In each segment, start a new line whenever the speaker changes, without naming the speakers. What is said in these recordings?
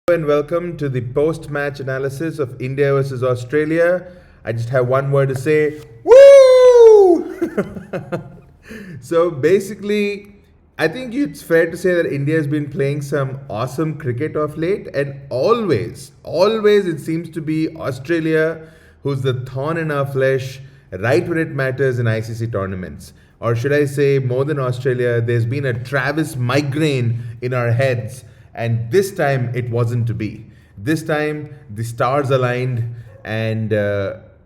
And welcome to the post-match analysis of India versus Australia. I just have one word to say, woo! So basically, I think it's fair to say that India has been playing some awesome cricket of late, and always it seems to be Australia who's the thorn in our flesh right when it matters in ICC tournaments. Or should I say, more than Australia, there's been a Travis migraine in our heads, and this time it wasn't to be. This time the stars aligned, and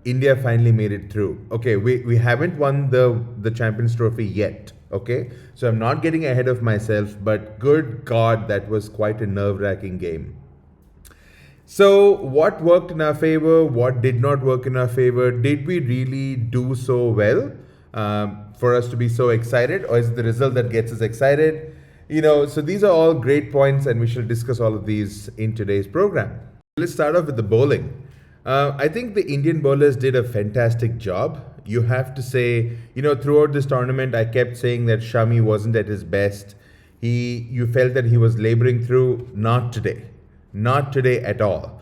India finally made it through. Okay, we haven't won the Champions Trophy yet. Okay, so I'm not getting ahead of myself, but good God, that was quite a nerve-wracking game. So, what worked in our favor? What did not work in our favor? Did we really do so well for us to be so excited, or is it the result that gets us excited? So these are all great points, and we shall discuss all of these in today's program. Let's start off with the bowling. I think the Indian bowlers did a fantastic job. You have to say, throughout this tournament, I kept saying that Shami wasn't at his best. You felt that he was laboring through. Not today at all.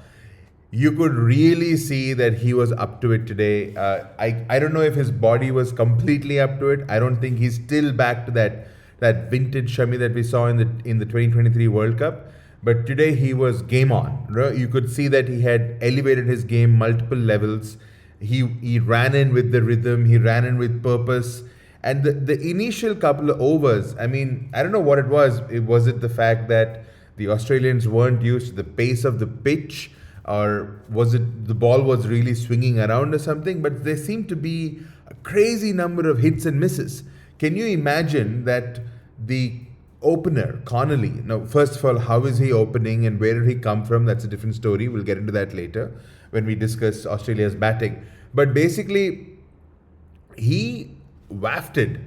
You could really see that he was up to it today. I don't know if his body was completely up to it. I don't think he's still back to that vintage Shami that we saw in the 2023 World Cup. But today he was game on. You could see that he had elevated his game multiple levels. He ran in with the rhythm. He ran in with purpose. And the initial couple of overs, I don't know what it was. Was it the fact that the Australians weren't used to the pace of the pitch? Or was it the ball was really swinging around or something? But there seemed to be a crazy number of hits and misses. Can you imagine that the opener, Connolly, now first of all, how is he opening and where did he come from? That's a different story. We'll get into that later when we discuss Australia's batting. But basically, he wafted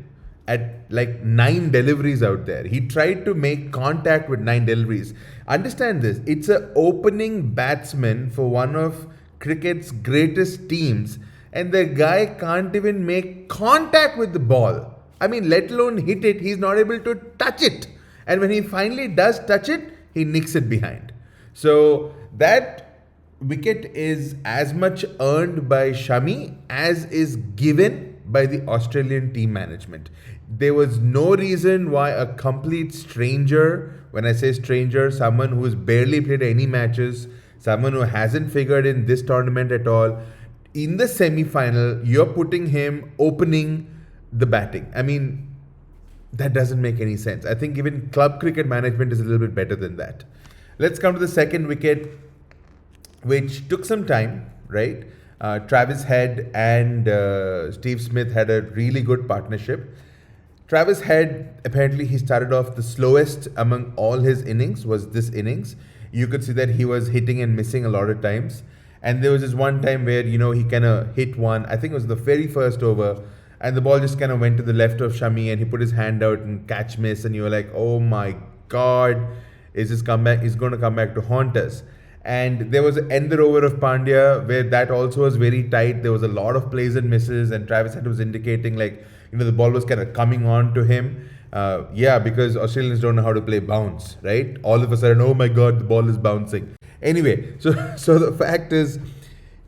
at like 9 deliveries out there. He tried to make contact with 9 deliveries. Understand this, it's an opening batsman for one of cricket's greatest teams, and the guy can't even make contact with the ball. Let alone hit it, he's not able to touch it. And when he finally does touch it, he nicks it behind. So that wicket is as much earned by Shami as is given by the Australian team management. There was no reason why a complete stranger, when I say stranger, someone who has barely played any matches, someone who hasn't figured in this tournament at all, in the semi-final, you're putting him opening the batting. That doesn't make any sense. I think even club cricket management is a little bit better than that. Let's come to the second wicket, which took some time, right? Travis Head and Steve Smith had a really good partnership. Travis Head, apparently he started off the slowest among all his innings, was this innings. You could see that he was hitting and missing a lot of times. And there was this one time where, he kind of hit one, I think it was the very first over, and the ball just kind of went to the left of Shami and he put his hand out and catch miss, and you were like, oh my God, is going to come back to haunt us. And there was an ender over of Pandya where that also was very tight. There was a lot of plays and misses, and Travis Head was indicating the ball was kind of coming on to him. Because Australians don't know how to play bounce, right? All of a sudden, oh my God, the ball is bouncing. Anyway, so the fact is,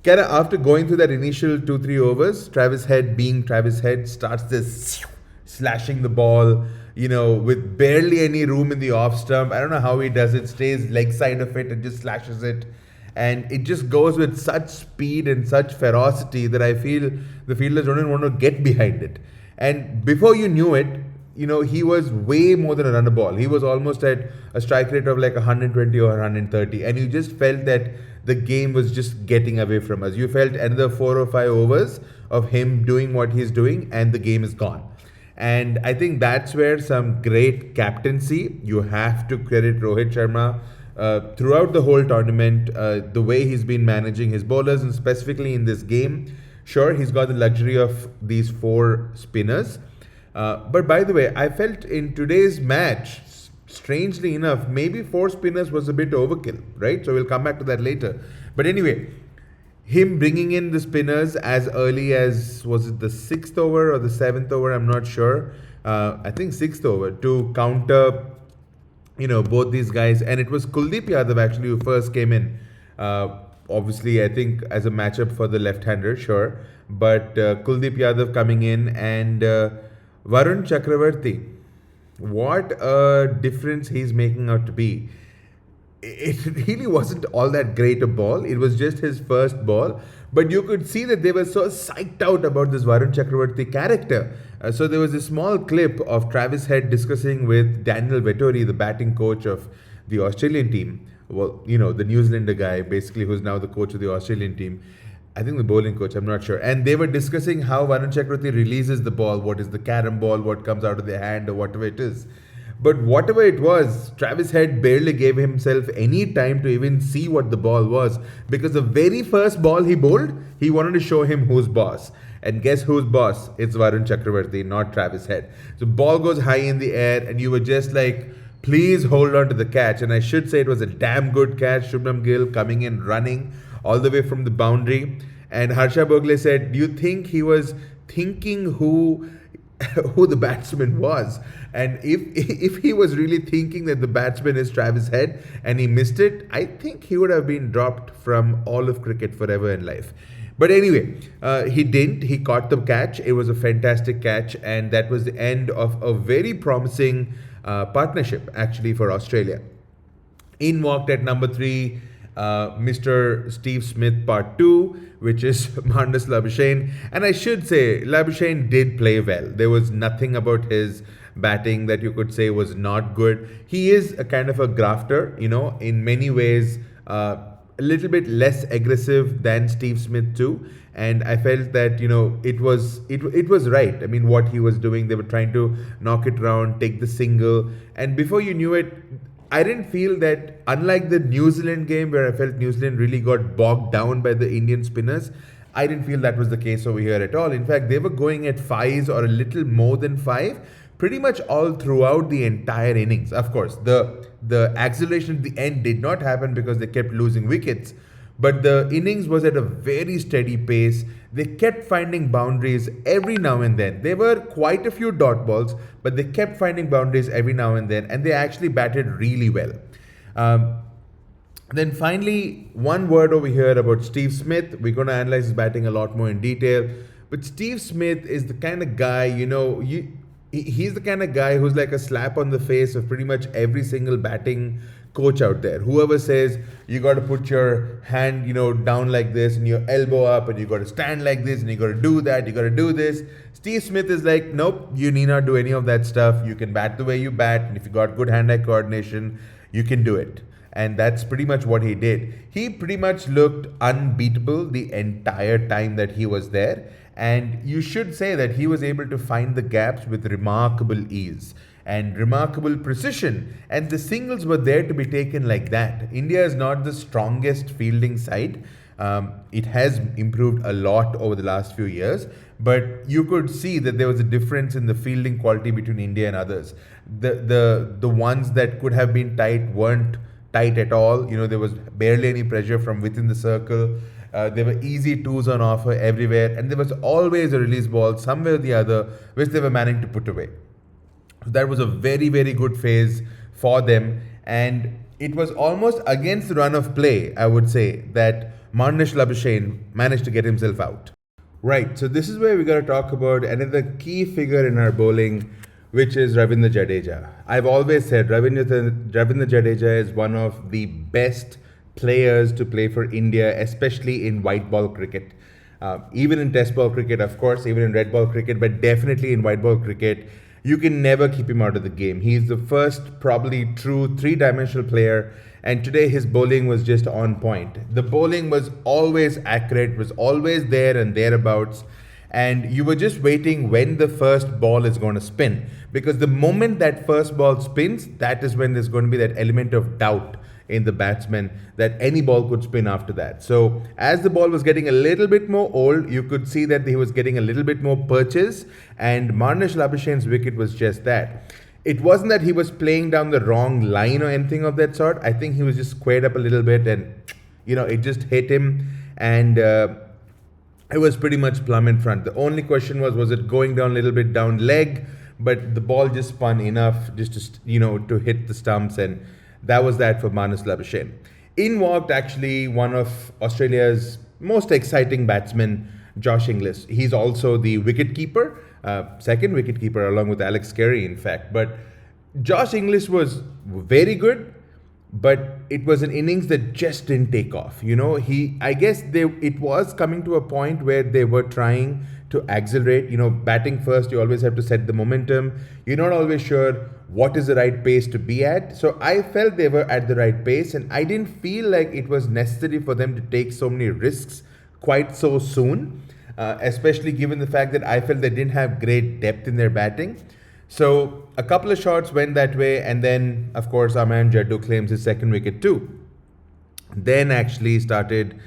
kind of after going through that initial 2-3 overs, Travis Head being Travis Head starts this slashing the ball, with barely any room in the off stump. I don't know how he does it, stays leg side of it and just slashes it. And it just goes with such speed and such ferocity that I feel the fielders don't even want to get behind it. And before you knew it, he was way more than a runner ball. He was almost at a strike rate of like 120 or 130. And you just felt that the game was just getting away from us. You felt another 4 or 5 overs of him doing what he's doing and the game is gone. And I think that's where some great captaincy, you have to credit Rohit Sharma throughout the whole tournament, the way he's been managing his bowlers, and specifically in this game. Sure, he's got the luxury of these 4 spinners. But by the way, I felt in today's match, strangely enough, maybe 4 spinners was a bit overkill, right? So we'll come back to that later. But anyway, him bringing in the spinners as early as, was it the 6th over or the 7th over? I'm not sure. I think 6th over to counter both these guys, and it was Kuldeep Yadav actually who first came in. Obviously, I think as a matchup for the left-hander, sure, but Kuldeep Yadav coming in and Varun Chakravarti. What a difference he's making out to be. It really wasn't all that great a ball. It was just his first ball. But you could see that they were so psyched out about this Varun Chakravarti character. So there was a small clip of Travis Head discussing with Daniel Vettori, the batting coach of the Australian team. Well, the New Zealander guy, basically, who's now the coach of the Australian team. I think the bowling coach, I'm not sure. And they were discussing how Varun Chakravarti releases the ball, what is the carom ball, what comes out of their hand, or whatever it is. But whatever it was, Travis Head barely gave himself any time to even see what the ball was, because the very first ball he bowled, he wanted to show him who's boss. And guess who's boss? It's Varun Chakravarti, not Travis Head. So ball goes high in the air, and you were just like, please hold on to the catch. And I should say it was a damn good catch. Shubham Gill coming in, running all the way from the boundary. And Harsha Bhogle said, do you think he was thinking who the batsman was? And if he was really thinking that the batsman is Travis Head and he missed it, I think he would have been dropped from all of cricket forever in life. But anyway, he didn't. He caught the catch. It was a fantastic catch, and that was the end of a very promising partnership actually for Australia. In walked at number 3, Mr. Steve Smith Part 2, which is Marnus Labuschagne. And I should say, Labuschagne did play well. There was nothing about his batting that you could say was not good. He is a kind of a grafter, in many ways, a little bit less aggressive than Steve Smith too. And I felt that it was right. I mean, what he was doing, they were trying to knock it around, take the single, and before you knew it, I didn't feel that, unlike the New Zealand game where I felt New Zealand really got bogged down by the Indian spinners, I didn't feel that was the case over here at all. In fact, they were going at 5s or a little more than 5 pretty much all throughout the entire innings. Of course, the acceleration at the end did not happen because they kept losing wickets. But the innings was at a very steady pace. They kept finding boundaries every now and then. There were quite a few dot balls, but they kept finding boundaries every now and then, and they actually batted really well. Then finally, one word over here about Steve Smith. We're going to analyze his batting a lot more in detail. But Steve Smith is the kind of guy, he's the kind of guy who's like a slap on the face of pretty much every single batting coach out there. Whoever says you got to put your hand, down like this and your elbow up and you got to stand like this and you got to do that, you got to do this. Steve Smith is like, nope, you need not do any of that stuff. You can bat the way you bat, and if you got good hand-eye coordination, you can do it. And that's pretty much what he did. He pretty much looked unbeatable the entire time that he was there. And you should say that he was able to find the gaps with remarkable ease and remarkable precision. And the singles were there to be taken like that. India is not the strongest fielding side. It has improved a lot over the last few years. But you could see that there was a difference in the fielding quality between India and others. The ones that could have been tight weren't tight at all. There was barely any pressure from within the circle. There were easy twos on offer everywhere, and there was always a release ball somewhere or the other which they were managing to put away. So that was a very, very good phase for them, and it was almost against the run of play, I would say, that Marnus Labuschagne managed to get himself out. Right, so this is where we got to talk about another key figure in our bowling, which is Ravindra Jadeja. I've always said Ravindra Jadeja is one of the best players to play for India, especially in white ball cricket. Even in test ball cricket, of course, even in red ball cricket, but definitely in white ball cricket, you can never keep him out of the game. He's the first probably true three-dimensional player, and today his bowling was just on point. The bowling was always accurate, was always there and thereabouts, and you were just waiting when the first ball is going to spin, because the moment that first ball spins, that is when there's going to be that element of doubt in the batsman that any ball could spin after that. So as the ball was getting a little bit more old, you could see that he was getting a little bit more purchase, and Marnus Labuschagne's wicket was just that. It wasn't that he was playing down the wrong line or anything of that sort. I think he was just squared up a little bit and it just hit him, and it was pretty much plumb in front. The only question was it going down a little bit down leg? but the ball just spun enough just to hit the stumps, and that was that for Manus Labuschagne. In walked actually one of Australia's most exciting batsmen, Josh Inglis. He's also the wicket keeper, second wicket keeper along with Alex Carey, in fact. But Josh Inglis was very good, but it was an innings that just didn't take off. I guess it was coming to a point where they were trying to accelerate. Batting first, you always have to set the momentum. You're not always sure what is the right pace to be at. So I felt they were at the right pace, and I didn't feel like it was necessary for them to take so many risks quite so soon, especially given the fact that I felt they didn't have great depth in their batting. So a couple of shots went that way, and then, of course, our man Jaddu claims his second wicket too. Then actually started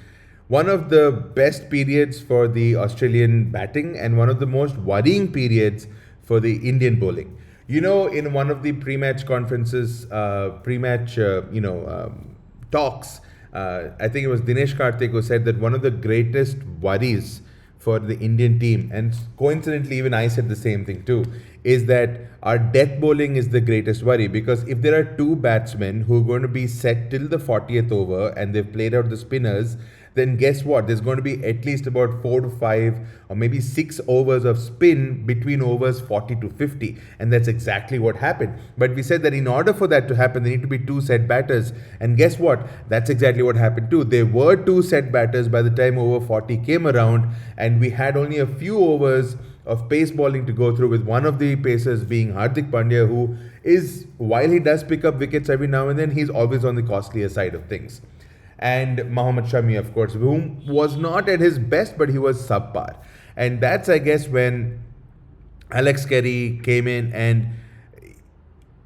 one of the best periods for the Australian batting and one of the most worrying periods for the Indian bowling. In one of the pre-match conferences, talks, I think it was Dinesh Karthik who said that one of the greatest worries for the Indian team, and coincidentally even I said the same thing too, is that our death bowling is the greatest worry, because if there are two batsmen who are going to be set till the 40th over and they've played out the spinners, then guess what? There's going to be at least about 4 to 5 or maybe 6 overs of spin between overs 40 to 50. And that's exactly what happened. But we said that in order for that to happen, there need to be 2 set batters. And guess what? That's exactly what happened too. There were 2 set batters by the time over 40 came around, and we had only a few overs of pace bowling to go through, with one of the pacers being Hardik Pandya, who is, while he does pick up wickets every now and then, he's always on the costlier side of things. And Mohammad Shami, of course, whom was not at his best, but he was subpar. And that's, I guess, when Alex Carey came in, and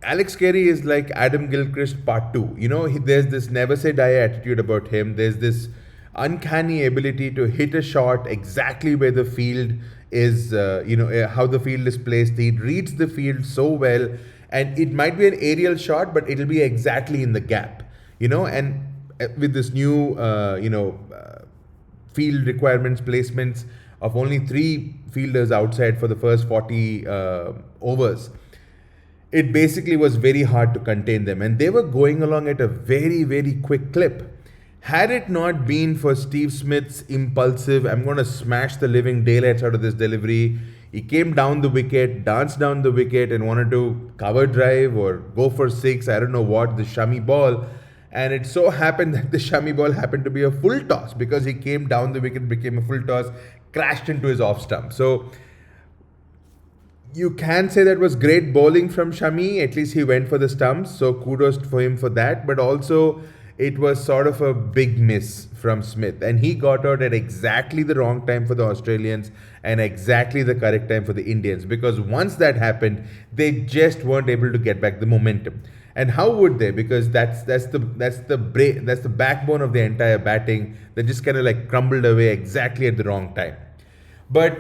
Alex Carey is like Adam Gilchrist part 2. There's this never say die attitude about him. There's this uncanny ability to hit a shot exactly where the field is, how the field is placed. He reads the field so well, and it might be an aerial shot, but it'll be exactly in the gap, and with this new, field requirements, placements of only 3 fielders outside for the first 40 overs, it basically was very hard to contain them. And they were going along at a very, very quick clip. Had it not been for Steve Smith's impulsive, I'm going to smash the living daylights out of this delivery, he came down the wicket, danced down the wicket, and wanted to cover drive or go for 6, I don't know what, the Shami ball. And it so happened that the Shami ball happened to be a full toss, because he came down the wicket, became a full toss, crashed into his off stump. So you can say that was great bowling from Shami. At least he went for the stumps. So kudos for him for that. But also it was sort of a big miss from Smith. And he got out at exactly the wrong time for the Australians and exactly the correct time for the Indians. Because once that happened, they just weren't able to get back the momentum. And how would they? Because that's the backbone of the entire batting that just kind of like crumbled away exactly at the wrong time. But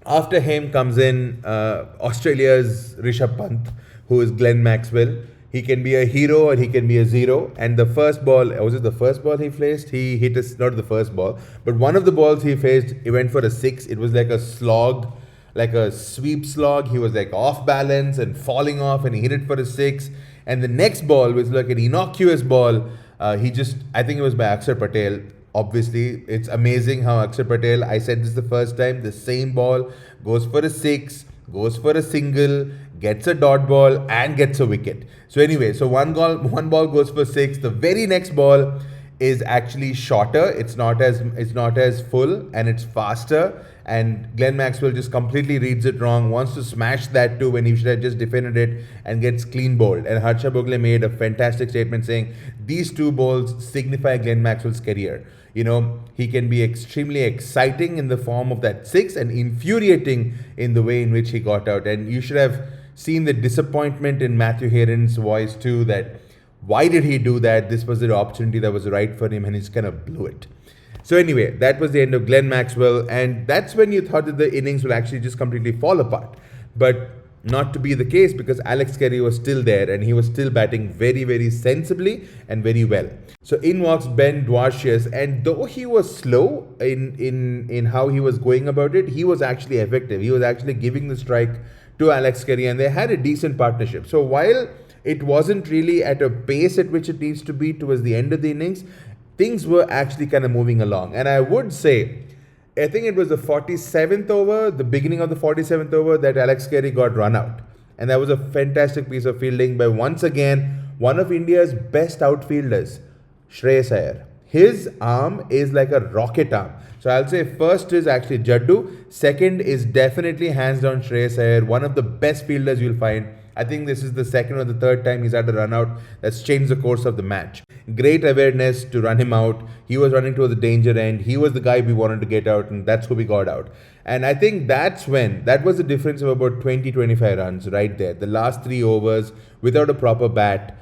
after him comes in Australia's Rishabh Pant, who is Glenn Maxwell. He can be a hero or he can be a zero. And the first ball, was it the first ball he faced? He hit not the first ball, but one of the balls he faced, he went for a 6. It was like a slog, like a sweep slog. He was like off balance and falling off, and he hit it for a 6. And the next ball was like an innocuous ball. I think it was by Akshar Patel. Obviously, it's amazing how Akshar Patel, I said this the first time, the same ball goes for a 6, goes for a single, gets a dot ball, and gets a wicket. So anyway, so one ball goes for 6. The very next ball is actually shorter. It's not as full, and it's faster. And Glenn Maxwell just completely reads it wrong, wants to smash that too when he should have just defended it, and gets clean bowled. And Harsha Bhogle made a fantastic statement saying these 2 balls signify Glenn Maxwell's career. He can be extremely exciting in the form of that 6 and infuriating in the way in which he got out. And you should have seen the disappointment in Matthew Heron's voice too, that why did he do that? This was the opportunity that was right for him, and he just kind of blew it. So anyway, that was the end of Glenn Maxwell, and that's when you thought that the innings would actually just completely fall apart. But not to be the case, because Alex Carey was still there, and he was still batting very, very sensibly and very well. So in walks Ben Dwarshuis, and though he was slow in how he was going about it, he was actually effective. He was actually giving the strike to Alex Carey, and they had a decent partnership. So while it wasn't really at a pace at which it needs to be towards the end of the innings, things were actually kind of moving along. And I would say, I think it was the 47th over, the beginning of the 47th over, that Alex Carey got run out. And that was a fantastic piece of fielding by, once again, one of India's best outfielders, Shreyas Iyer. His arm is like a rocket arm. So I'll say first is actually Jaddu. Second is definitely hands down Shreyas Iyer, one of the best fielders you'll find. I think this is the second or the third time he's had a run out that's changed the course of the match. Great awareness to run him out. He was running towards the danger end. He was the guy we wanted to get out, and that's who we got out. And I think that was the difference of about 20-25 runs right there. The last 3 overs without a proper bat,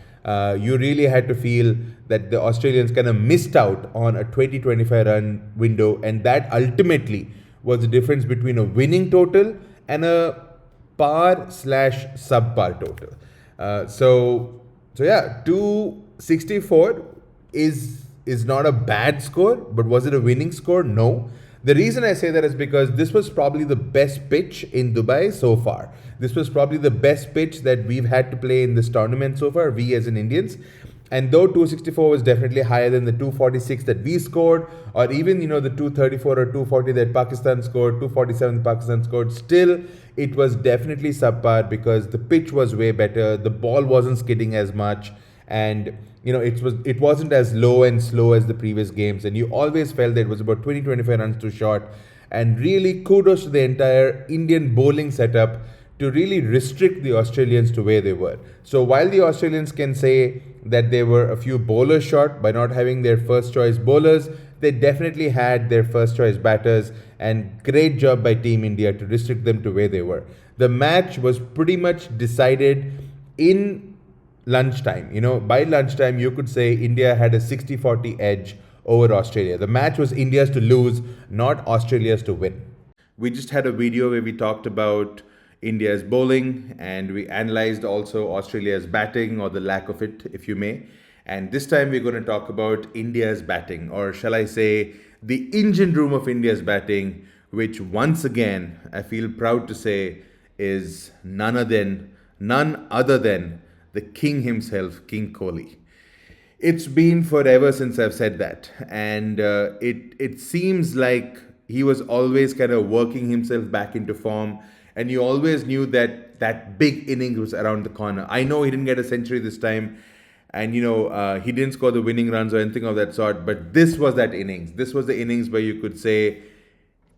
you really had to feel that the Australians kind of missed out on a 20-25 run window, and that ultimately was the difference between a winning total and a par/subpar total. So yeah, 264 is not a bad score, but was it a winning score? No. The reason I say that is because this was probably the best pitch in Dubai so far. This was probably the best pitch that we've had to play in this tournament so far, we as in Indians. And though 264 was definitely higher than the 246 that we scored, or even, the 234 or 240 that Pakistan scored, 247 Pakistan scored, still it was definitely subpar because the pitch was way better, the ball wasn't skidding as much, and it wasn't as low and slow as the previous games, and you always felt that it was about 20-25 runs too short. And really kudos to the entire Indian bowling setup to really restrict the Australians to where they were. So while the Australians can say that they were a few bowlers short by not having their first choice bowlers, they definitely had their first choice batters, and great job by Team India to restrict them to where they were. The match was pretty much decided in lunchtime. By lunchtime, you could say India had a 60-40 edge over Australia. The match was India's to lose, not Australia's to win. We just had a video where we talked about India's bowling, and we analyzed also Australia's batting, or the lack of it, if you may. And this time we're going to talk about India's batting, or shall I say, the engine room of India's batting, which once again, I feel proud to say, is none other than the king himself, King Kohli. It's been forever since I've said that, and it seems like he was always kind of working himself back into form, and you always knew that big innings was around the corner. I know he didn't get a century this time, and he didn't score the winning runs or anything of that sort, but this was that innings. This was the innings where you could say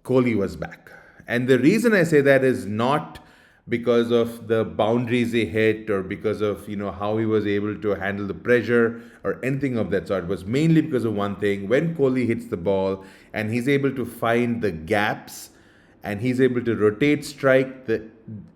Kohli was back. And the reason I say that is not because of the boundaries he hit, or because of how he was able to handle the pressure or anything of that sort. It was mainly because of one thing: when Kohli hits the ball and he's able to find the gaps, and he's able to rotate strike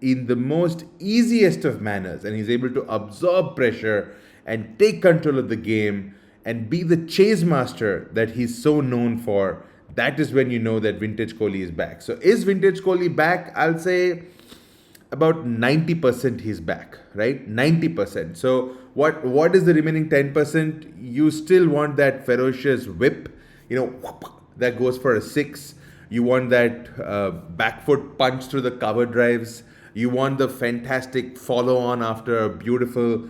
in the most easiest of manners, and he's able to absorb pressure and take control of the game and be the chase master that he's so known for. That is when you know that vintage Kohli is back. So is vintage Kohli back? I'll say about 90% he's back, right? 90%. So what is the remaining 10%? You still want that ferocious whip, that goes for a 6. You want that back foot punch through the cover drives. You want the fantastic follow on after a beautiful,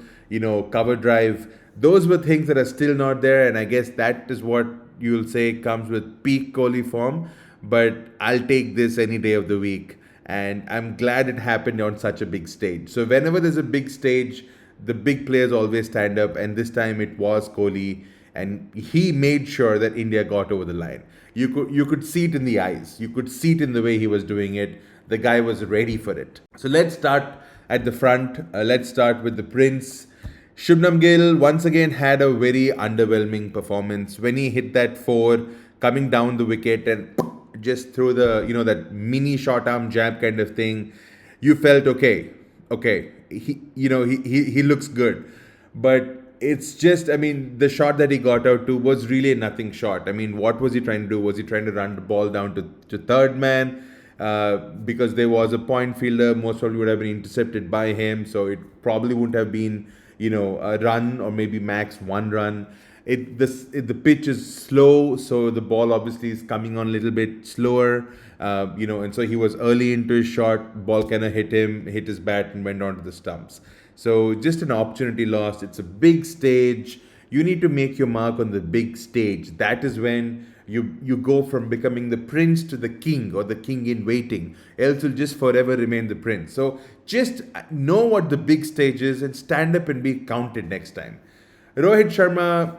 cover drive. Those were things that are still not there, and I guess that is what you'll say comes with peak Kohli form. But I'll take this any day of the week. And I'm glad it happened on such a big stage. So whenever there's a big stage, the big players always stand up. And this time it was Kohli. And he made sure that India got over the line. You could see it in the eyes. You could see it in the way he was doing it. The guy was ready for it. So let's start at the front. Let's start with the Prince. Shubman Gill once again had a very underwhelming performance. When he hit that 4 coming down the wicket and just throw the, that mini short arm jab kind of thing, you felt okay, he looks good. But it's just, the shot that he got out to was really a nothing shot. What was he trying to do? Was he trying to run the ball down to third man? Because there was a point fielder, most probably would have been intercepted by him. So it probably wouldn't have been, a run, or maybe max 1 run. The pitch is slow, so the ball obviously is coming on a little bit slower, and so he was early into his shot. Ball kind of hit his bat, and went onto the stumps. So just an opportunity lost. It's a big stage. You need to make your mark on the big stage. That is when you go from becoming the prince to the king, or the king in waiting. Else you'll just forever remain the prince. So just know what the big stage is and stand up and be counted next time. Rohit Sharma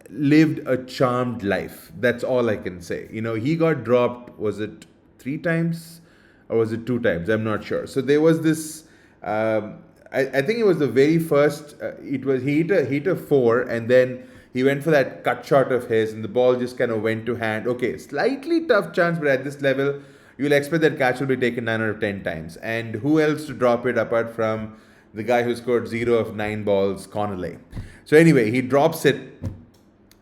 lived a charmed life. That's all I can say. He got dropped, was it 3 times or was it 2 times? I'm not sure. So there was this. I think it was the very first. He hit a four, and then he went for that cut shot of his, and the ball just kind of went to hand. Okay, slightly tough chance, but at this level, you'll expect that catch will be taken 9 out of 10 times. And who else to drop it apart from the guy who scored 0 of 9 balls, Connolly? So anyway, he drops it,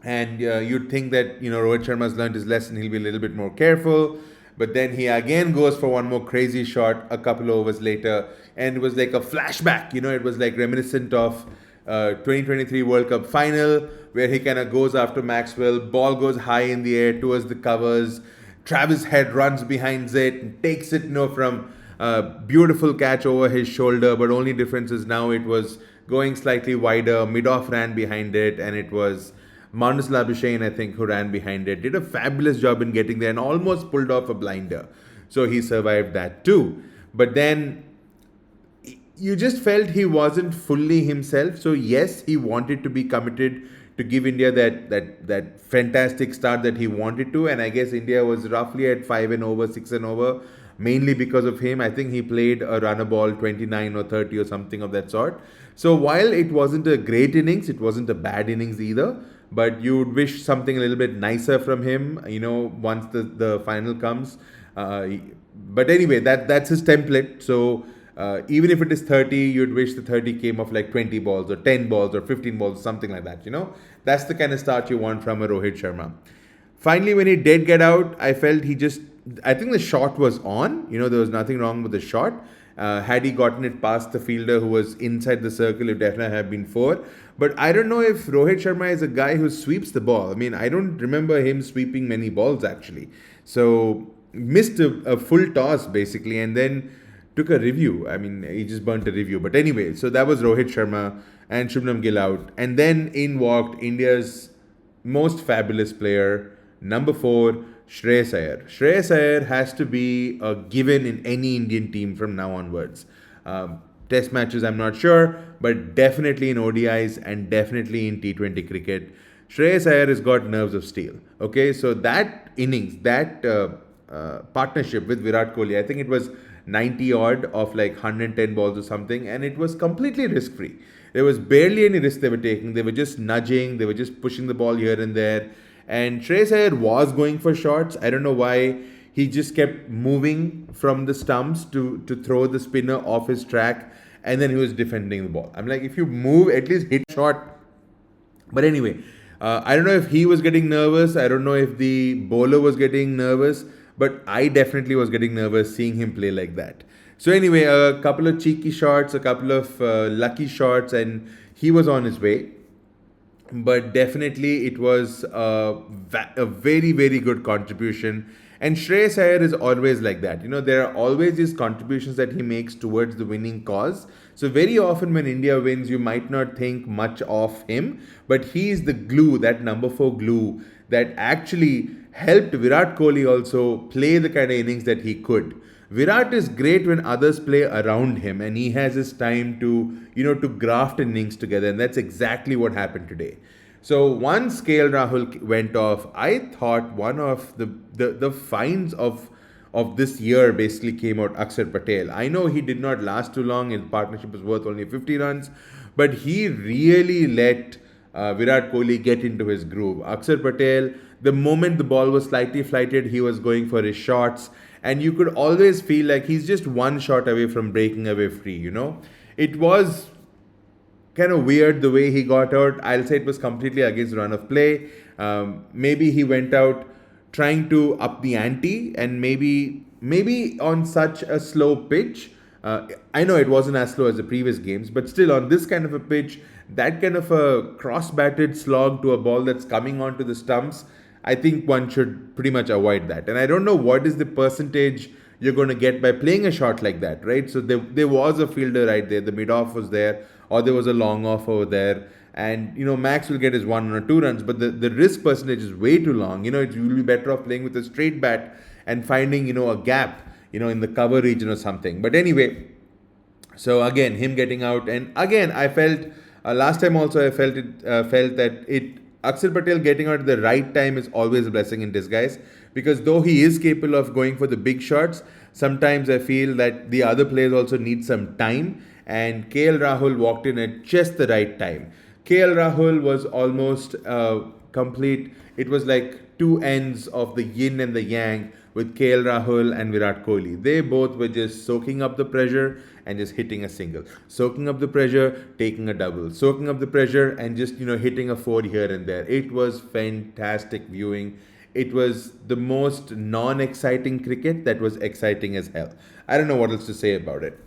and you'd think that Rohit Sharma's learned his lesson. He'll be a little bit more careful. But then he again goes for one more crazy shot a couple of overs later, and it was like a flashback. It was like reminiscent of 2023 World Cup final, where he kind of goes after Maxwell. Ball goes high in the air towards the covers. Travis Head runs behind it and takes it, from a beautiful catch over his shoulder. But only difference is now it was going slightly wider. Mid-off ran behind it, and it was Marnus Labuschagne, I think, who ran behind it. Did a fabulous job in getting there and almost pulled off a blinder. So he survived that too. But then you just felt he wasn't fully himself. So yes, he wanted to be committed to give India that fantastic start that he wanted to. And I guess India was roughly at 5 and over, 6 and over, mainly because of him. I think he played a runner ball 29 or 30 or something of that sort. So while it wasn't a great innings, it wasn't a bad innings either. But you would wish something a little bit nicer from him, once the final comes. But anyway, that's his template. So even if it is 30, you'd wish the 30 came off like 20 balls or 10 balls or 15 balls, something like that. That's the kind of start you want from a Rohit Sharma. Finally, when he did get out, I felt I think the shot was on. There was nothing wrong with the shot. Had he gotten it past the fielder who was inside the circle, it definitely have been 4. But I don't know if Rohit Sharma is a guy who sweeps the ball. I mean, I don't remember him sweeping many balls actually. So missed a full toss basically, and then took a review. I mean, he just burnt a review. But anyway, so that was Rohit Sharma and Shubman Gill out. And then in walked India's most fabulous player, number 4, Shreyas Iyer. Shreyas Iyer has to be a given in any Indian team from now onwards. Test matches, I'm not sure, but definitely in ODIs and definitely in T20 cricket. Shreyas Iyer has got nerves of steel. Okay, so that innings, that partnership with Virat Kohli, I think it was 90 odd of like 110 balls or something, and it was completely risk free. There was barely any risk they were taking. They were just nudging, they were just pushing the ball here and there. And Shreyas Iyer was going for shots. I don't know why he just kept moving from the stumps to throw the spinner off his track, and then he was defending the ball. I'm like, if you move, at least hit shot. But anyway, I don't know if he was getting nervous. I don't know if the bowler was getting nervous, but I definitely was getting nervous seeing him play like that. So anyway, a couple of cheeky shots, a couple of lucky shots, and he was on his way. But definitely it was a very, very good contribution. And Shreyas Iyer is always like that. There are always these contributions that he makes towards the winning cause. So very often when India wins, you might not think much of him, but he is the glue, that number 4 glue that actually helped Virat Kohli also play the kind of innings that he could. Virat is great when others play around him and he has his time to graft innings together, and that's exactly what happened today. So once KL Rahul went off, I thought one of the finds of this year basically came out Akshar Patel. I know he did not last too long, his partnership was worth only 50 runs, but he really let Virat Kohli get into his groove. Akshar Patel, the moment the ball was slightly flighted, he was going for his shots, and you could always feel like he's just one shot away from breaking away free. It was kind of weird the way he got out. I'll say it was completely against run of play. Maybe he went out trying to up the ante, and maybe on such a slow pitch, I know it wasn't as slow as the previous games, but still on this kind of a pitch, that kind of a cross-batted slog to a ball that's coming onto the stumps, I think one should pretty much avoid that. And I don't know what is the percentage you're going to get by playing a shot like that, right? So there was a fielder right there, the mid-off was there, or there was a long off over there. And, Max will get his 1 or 2 runs, but the risk percentage is way too long. It will be better off playing with a straight bat and finding, a gap, in the cover region or something. But anyway, so again, him getting out, and again, I felt last time also I felt that Akshar Patel getting out at the right time is always a blessing in disguise, because though he is capable of going for the big shots, sometimes I feel that the other players also need some time, and KL Rahul walked in at just the right time. KL Rahul was almost complete. It was like two ends of the yin and the yang with KL Rahul and Virat Kohli. They both were just soaking up the pressure and just hitting a single. Soaking up the pressure, taking a double. Soaking up the pressure and just, hitting a four here and there. It was fantastic viewing. It was the most non-exciting cricket that was exciting as hell. I don't know what else to say about it.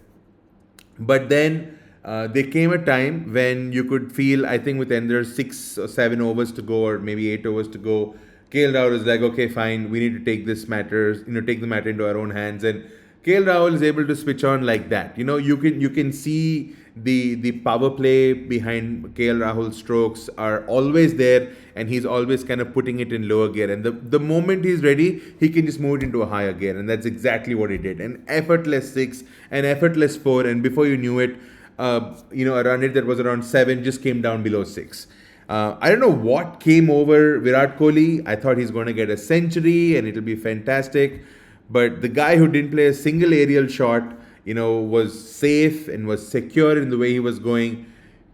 But then there came a time when you could feel, I think with under 6 or 7 overs to go, or maybe 8 overs to go, KL Rahul is like, okay, fine, we need to take this matter, take the matter into our own hands. And KL Rahul is able to switch on like that. You can see the power play behind KL Rahul's strokes are always there, and he's always kind of putting it in lower gear. And the moment he's ready, he can just move it into a higher gear, and that's exactly what he did. An effortless six, an effortless four, and before you knew it, a run rate that was around 7 just came down below 6. I don't know what came over Virat Kohli. I thought he's going to get a century and it'll be fantastic. But the guy who didn't play a single aerial shot, was safe and was secure in the way he was going,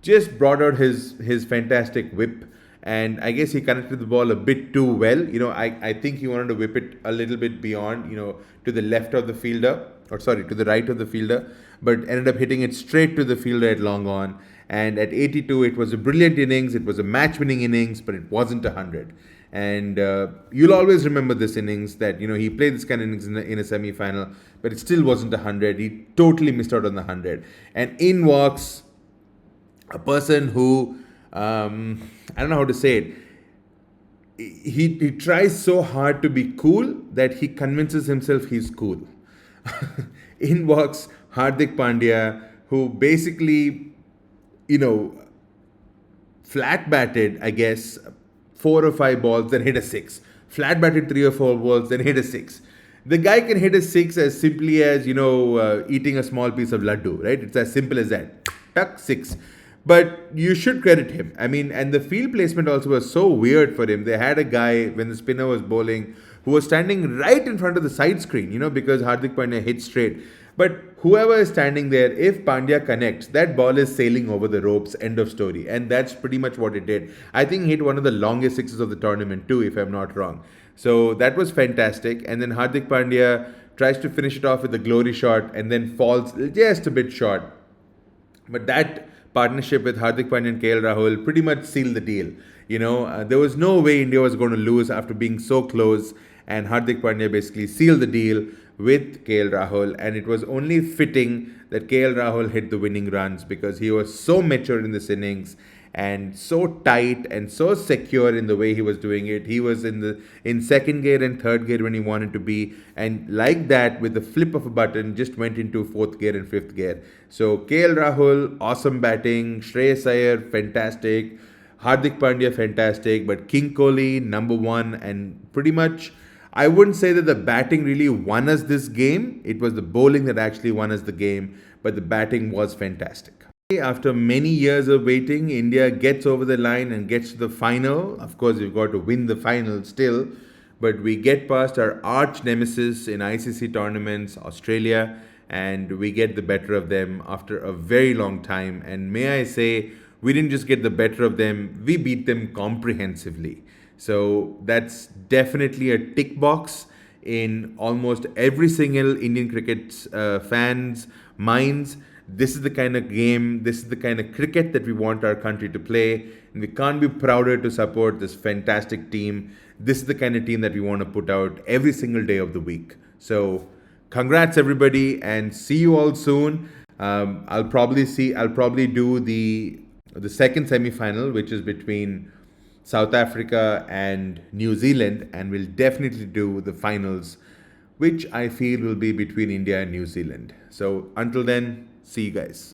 just brought out his fantastic whip. And I guess he connected the ball a bit too well. I think he wanted to whip it a little bit beyond, to the left of the fielder, or sorry, to the right of the fielder, but ended up hitting it straight to the fielder at long on. And at 82, it was a brilliant innings. It was a match-winning innings, but it wasn't 100. And you'll always remember this innings that, he played this kind of innings in a semi-final, but it still wasn't 100. He totally missed out on the 100. And in walks a person who, I don't know how to say it, he tries so hard to be cool that he convinces himself he's cool. In walks Hardik Pandya, who basically, flat batted, I guess, 4 or 5 balls, then hit a 6. Flat batted 3 or 4 balls, then hit a 6. The guy can hit a 6 as simply as, eating a small piece of laddu, right? It's as simple as that. Tuck, 6. But you should credit him. I mean, and the field placement also was so weird for him. They had a guy, when the spinner was bowling, who was standing right in front of the side screen, because Hardik Pandya hit straight. But whoever is standing there, if Pandya connects, that ball is sailing over the ropes, end of story. And that's pretty much what it did. I think he hit one of the longest sixes of the tournament too, if I'm not wrong. So that was fantastic. And then Hardik Pandya tries to finish it off with a glory shot and then falls just a bit short. But that partnership with Hardik Pandya and KL Rahul pretty much sealed the deal. There was no way India was going to lose after being so close. And Hardik Pandya basically sealed the deal with KL Rahul, and it was only fitting that KL Rahul hit the winning runs because he was so mature in this innings and so tight and so secure in the way he was doing it. He was in second gear and third gear when he wanted to be, and like that, with the flip of a button, just went into fourth gear and fifth gear. So KL Rahul, awesome batting. Shreyas Iyer, fantastic. Hardik Pandya, fantastic. But King Kohli, number one, and pretty much, I wouldn't say that the batting really won us this game. It was the bowling that actually won us the game, but the batting was fantastic. After many years of waiting, India gets over the line and gets to the final. Of course, we've got to win the final still, but we get past our arch nemesis in ICC tournaments, Australia, and we get the better of them after a very long time. And may I say, we didn't just get the better of them, we beat them comprehensively. So that's definitely a tick box in almost every single Indian cricket fans' minds. This is the kind of game, this is the kind of cricket that we want our country to play. And we can't be prouder to support this fantastic team. This is the kind of team that we want to put out every single day of the week. So congrats everybody, and see you all soon. I'll probably do the second semi-final, which is between South Africa and New Zealand, and we'll definitely do the finals, which I feel will be between India and New Zealand. So until then, see you guys.